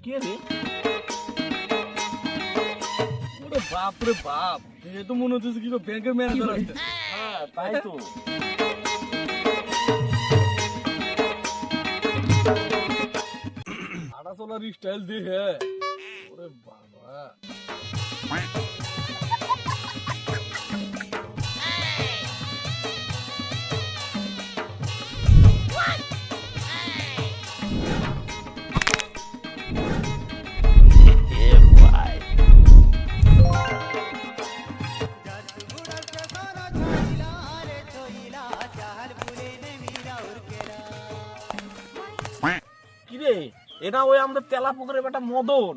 কে রে? ওরে বাপ রে বাপ, এ তো মনে হচ্ছে কি ব্যাংকের ম্যানেজার আসছে। হ্যাঁ তাই তো। হাঁটা চলার স্টাইল দেখে ওরে বাবা। কিরে, এটা ওই আমাদের তেলা পুকুরের বেটা মদন।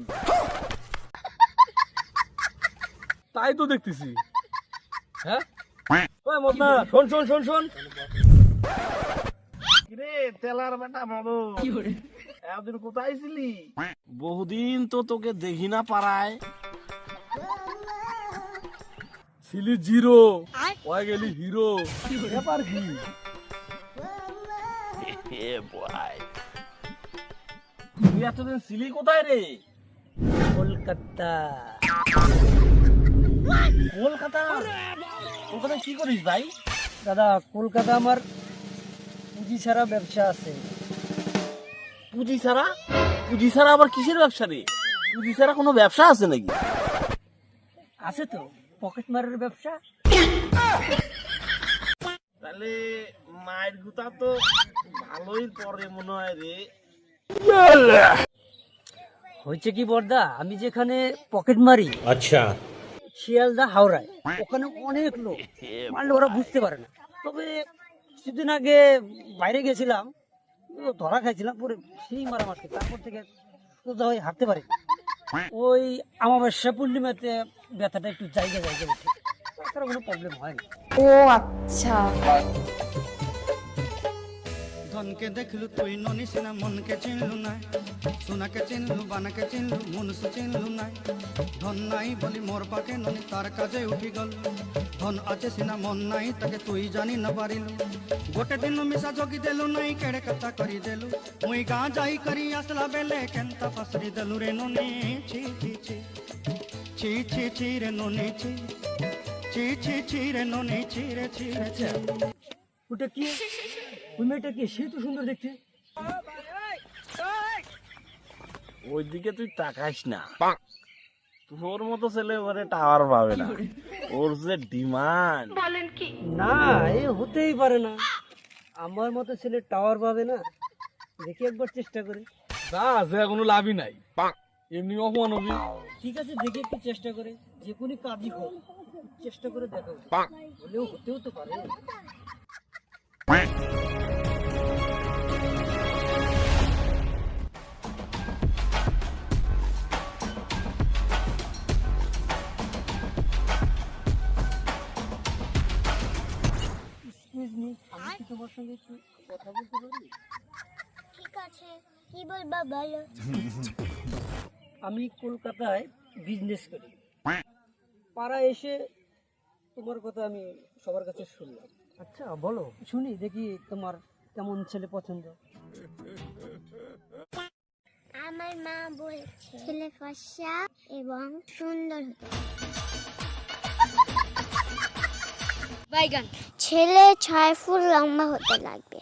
তাই তো দেখতেছি। হ্যাঁ ওই মদনা, শোন শোন শোন শোন। কিরে তেলার বেটা মদন, এতদিন কোথায় ছিলি? বহুদিন তো তোকে দেখি না পাড়ায়। ছিলি জিরো, ওই গেলি হিরো। ব্যাপার কি? তুই এতদিন ছিলি কোথায় রে? কলকাতা। কলকাতা? কলকাতায় কি করিস ভাই? দাদা কলকাতা আমার পুঁজি ছাড়া ব্যবসা আছে। পুঁজি ছাড়া? পুঁজি ছাড়া আবার কিসের ব্যবসা রে? পুঁজি ছাড়া কোনো ব্যবসা আছে নাকি? আছে তো, পকেট মারের ব্যবসা। তাহলে মায়ের গুতা তো ভালোই পরে মনে হয় রে। হয়েছে কি বর্দা, আমি যেখানে পকেট মারি, अच्छा শিয়ালদা হাওড়ায়, ওখানে অনেক লোক মারলে ওরা বুঝতে পারে না। তবে কিছুদিন আগে বাইরে গেছিলাম, ধরা খাইছিলাম, পরে সেই মারামারি, তারপর থেকে সোজা হয়ে হাঁটতে পারি। ওই আমাবস্যা পূর্ণিমাতে ব্যথাটা একটু জায়গা জায়গা উঠে, তাছাড়া কোনো প্রবলেম হয় না। ও আচ্ছা। ধনকে দেখলু তুই ননিস না, মনকে চিনলু না, সোনাকে চিনলু, বানাকে চিনলু, মনুষ চিনলু না। ধন নাই বলি মোর পাকে ননি তার কাজে উঠি গল, ধন আছে সিনা মন নাই তাকে তুই জানি না পারিলু। গোটে দিন মিশা জগি দেলু নাই, কেড়ে কথা করি দেলু, মুই গাঁ যাই করি আসলা বেলে কেনতা পাসরি দেলু রে ননি। ছি ছি ছি ছি ছি ছি রে ননি, ছি ছি ছি ছি রে ননি, ছি রে ছি রে ছি। ওটা কি? ওই মেয়েটা কি? সে তো সুন্দর দেখতে। ওইদিকে তুই তাকাইস না, তোর মতো ছেলে ওরে টাওয়ার পাবে না, ওর যে ডিমান্ড। না, এ হতেই পারে না, আমার মতো ছেলে টাওয়ার পাবে না। দেখি একবার চেষ্টা করে। না, যে কোনো লাভই নাই, এমনি অপমান হবি। ঠিক আছে, দেখি একটু চেষ্টা করে, যে কোনো কাজই হোক চেষ্টা করে দেখা হলেও হতেও তো পারে। আমি কি তোমার সঙ্গে একটু কথা বলতে পারি? ঠিক আছে, কি বলবা বলো। আমি কলকাতায় বিজনেস করি, পাড়া এসে তোমার কথা আমি সবার কাছে শুনলাম। আচ্ছা বলো, শুনি দেখি তোমার কেমন ছেলে পছন্দ। আমার মা বলছে ছেলে ফর্সা এবং সুন্দর হতে। বাইগান। ছেলে 6 ফুট লম্বা হতে লাগবে।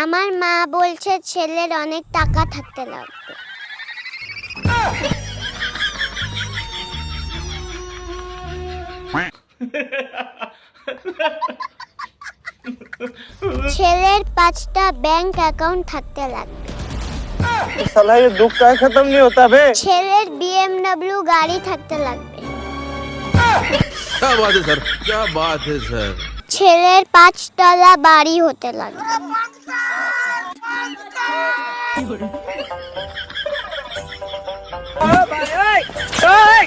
আমার মা বলছে ছেলের অনেক টাকা থাকতে লাগবে। ছেলের 5টা ব্যাংক অ্যাকাউন্ট থাকতে লাগবে। साला ये दुख का खत्म नहीं होता बे। ছেলের BMW গাড়ি থাকতে লাগবে। क्या बात है सर, क्या बात है सर। ছেলের 5 তলা বাড়ি হতে লাগবে। ভাই